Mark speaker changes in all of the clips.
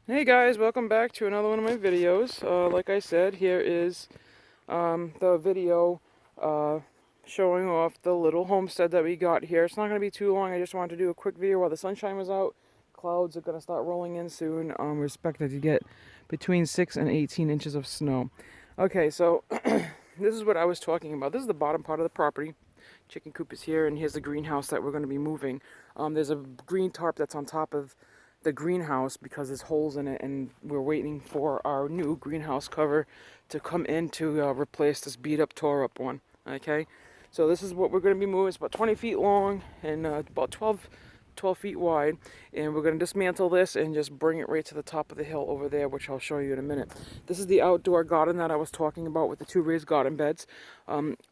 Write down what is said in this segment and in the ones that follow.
Speaker 1: Hey guys, welcome back to another one of my videos. Like I said, here is the video uh, showing off the little homestead that we got here. It's not going to be too long. I just wanted to do a quick video while the sunshine was out. Clouds are going to start rolling in soon. We're expected to get between 6 and 18 inches of snow. Okay, so this is what I was talking about. This is the bottom part of the property. Chicken coop is here, and here's the greenhouse that we're going to be moving. There's a green tarp that's on top of the greenhouse because there's holes in it, and we're waiting for our new greenhouse cover to come in to replace this beat up, tore up one. Okay, so this is what we're going to be moving. It's about 20 feet long and about 12 feet wide, and we're going to dismantle this and just bring it right to the top of the hill over there, which I'll show you in a minute. This is the outdoor garden that I was talking about with the two raised garden beds.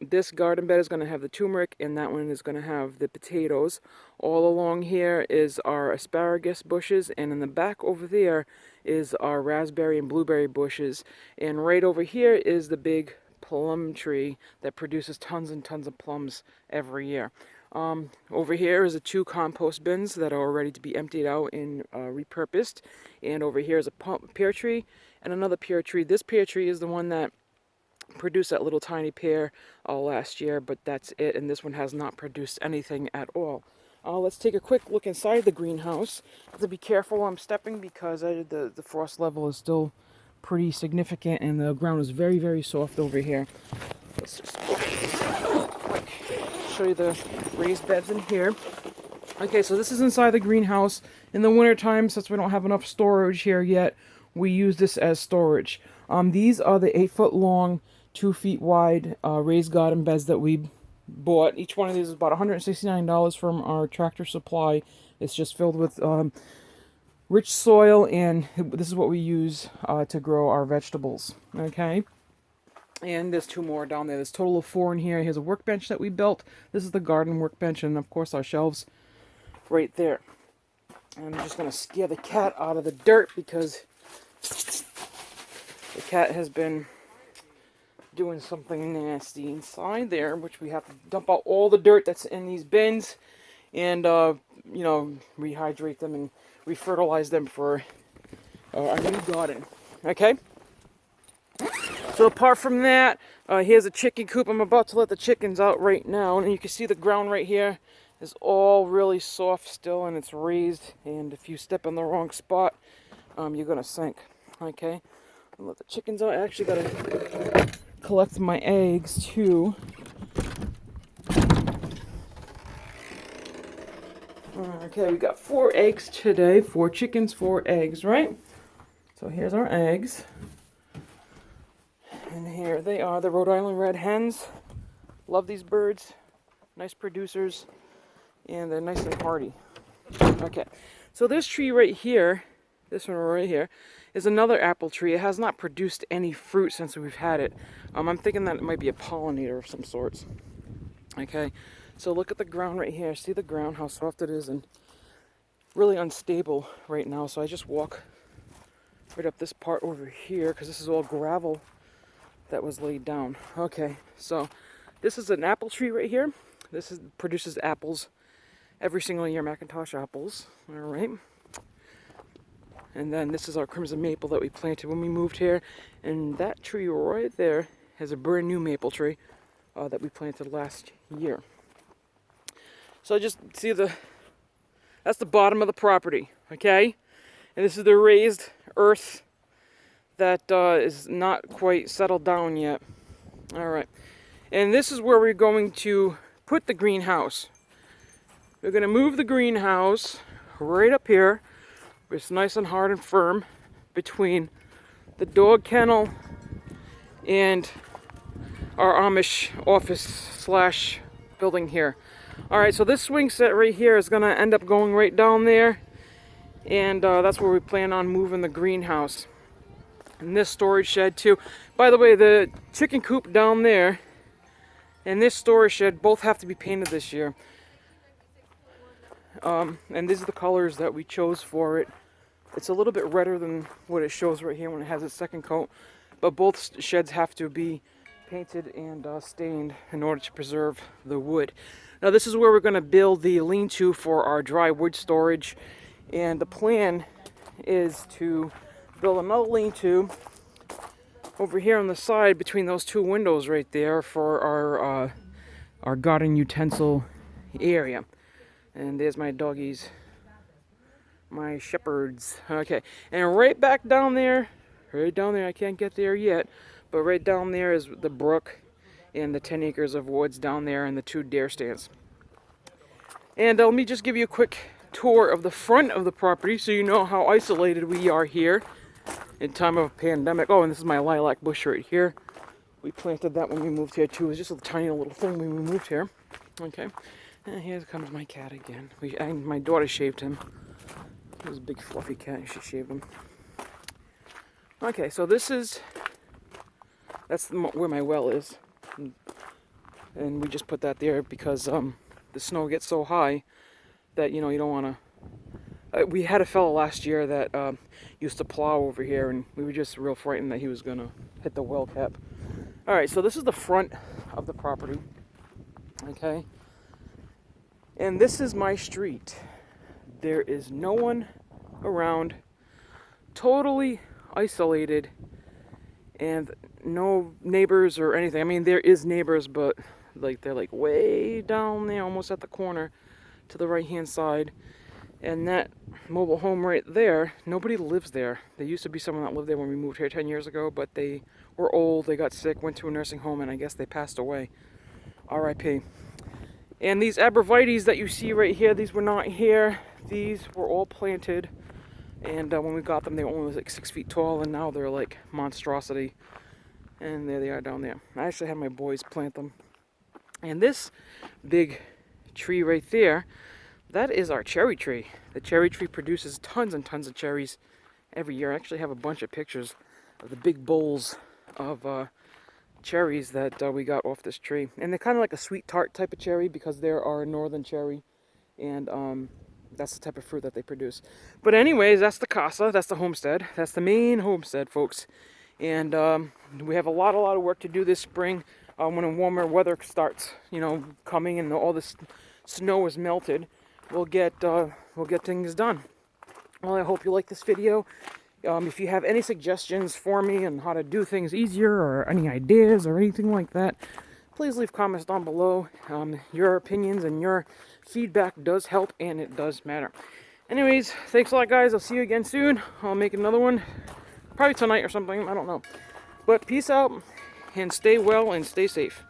Speaker 1: This garden bed is going to have the turmeric, and that one is going to have the potatoes. All along here is our asparagus bushes, and in the back over there is our raspberry and blueberry bushes, and right over here is the big plum tree that produces tons and tons of plums every year. Over here is the two compost bins that are ready to be emptied out and repurposed. And over here is a pear tree and another pear tree. This pear tree is the one that produced that little tiny pear last year, but that's it. And this one has not produced anything at all. Let's take a quick look inside the greenhouse. I have to be careful I'm stepping because the frost level is still pretty significant and the ground is very, very soft over here. Let's just show you the raised beds in here. Okay, so this is inside the greenhouse. In the wintertime, since we don't have enough storage here yet, we use this as storage. These are the 8-foot long, 2 feet wide raised garden beds that we bought. Each one of these is about $169 from our Tractor Supply. It's just filled with rich soil, and this is what we use to grow our vegetables. Okay. And there's two more down there. There's a total of 4 in here. Here's a workbench that we built. This is the garden workbench, and of course our shelves right there. And I'm just going to scare the cat out of the dirt because the cat has been doing something nasty inside there, which we have to dump out all the dirt that's in these bins and, rehydrate them and refertilize them for our new garden. Okay? So apart from that, here's a chicken coop. I'm about to let the chickens out right now, and you can see the ground right here is all really soft still, and it's raised, and if you step in the wrong spot, you're gonna sink. Okay, I'll let the chickens out. I actually gotta collect my eggs too. Okay, we got 4 eggs today. 4 chickens, 4 eggs, right? So here's our eggs. And here they are, the Rhode Island red hens. Love these birds. Nice producers. And they're nice and hardy. Okay, so this tree right here, this one right here, is another apple tree. It has not produced any fruit since we've had it. I'm thinking that it might be a pollinator of some sorts. Okay, so look at the ground right here. See the ground, how soft it is, and really unstable right now. So I just walk right up this part over here because this is all gravel that was laid down. Okay, so this is an apple tree right here. This produces apples every single year, Macintosh apples. All right. And then this is our crimson maple that we planted when we moved here. And that tree right there has a brand new maple tree that we planted last year. So just see that's the bottom of the property, okay? And this is the raised earth that is not quite settled down yet. All right, and this is where we're going to put the greenhouse. We're going to move the greenhouse right up here. It's nice and hard and firm between the dog kennel and our Amish office / building here. All right, so this swing set right here is going to end up going right down there, and that's where we plan on moving the greenhouse. And this storage shed too. By the way, the chicken coop down there and this storage shed both have to be painted this year. And these are the colors that we chose for it. It's a little bit redder than what it shows right here when it has its second coat. But both sheds have to be painted and stained in order to preserve the wood. Now this is where we're going to build the lean-to for our dry wood storage. And the plan is to build another lean-to over here on the side between those two windows right there for our garden utensil area. And there's my doggies, my shepherds. Okay, and right back down there, I can't get there yet, but right down there is the brook and the 10 acres of woods down there and the 2 deer stands. And let me just give you a quick tour of the front of the property so you know how isolated we are here in time of a pandemic. Oh, and this is my lilac bush right here. We planted that when we moved here too. It was just a tiny little thing when we moved here. Okay, and here comes my cat again. My daughter shaved him. He was a big fluffy cat and she shaved him. Okay, so that's where my well is. And we just put that there because the snow gets so high that, you don't want to... we had a fellow last year that used to plow over here, and we were just real frightened that he was going to hit the well cap. Alright, so this is the front of the property. Okay? And this is my street. There is no one around. Totally isolated. And no neighbors or anything. I mean, there is neighbors, but they're way down there, almost at the corner to the right-hand side. And that mobile home right there, nobody lives there. There used to be someone that lived there when we moved here 10 years ago, but they were old, they got sick, went to a nursing home, and I guess they passed away. R.I.P. And these abrevieties that you see right here, these were not here. These were all planted. And when we got them, they were only 6 feet tall, and now they're like monstrosity. And there they are down there. I actually had my boys plant them. And this big tree right there, that is our cherry tree. The cherry tree produces tons and tons of cherries every year. I actually have a bunch of pictures of the big bowls of cherries that we got off this tree. And they're kind of like a sweet tart type of cherry because they're our northern cherry. And that's the type of fruit that they produce. But anyways, that's the casa, that's the homestead. That's the Maine homestead, folks. And we have a lot of work to do this spring when warmer weather starts, coming and all this snow is melted. We'll get things done. Well, I hope you like this video. If you have any suggestions for me on how to do things easier or any ideas or anything like that, please leave comments down below. Your opinions and your feedback does help, and it does matter. Anyways, thanks a lot, guys. I'll see you again soon. I'll make another one, probably tonight or something. I don't know. But peace out, and stay well and stay safe.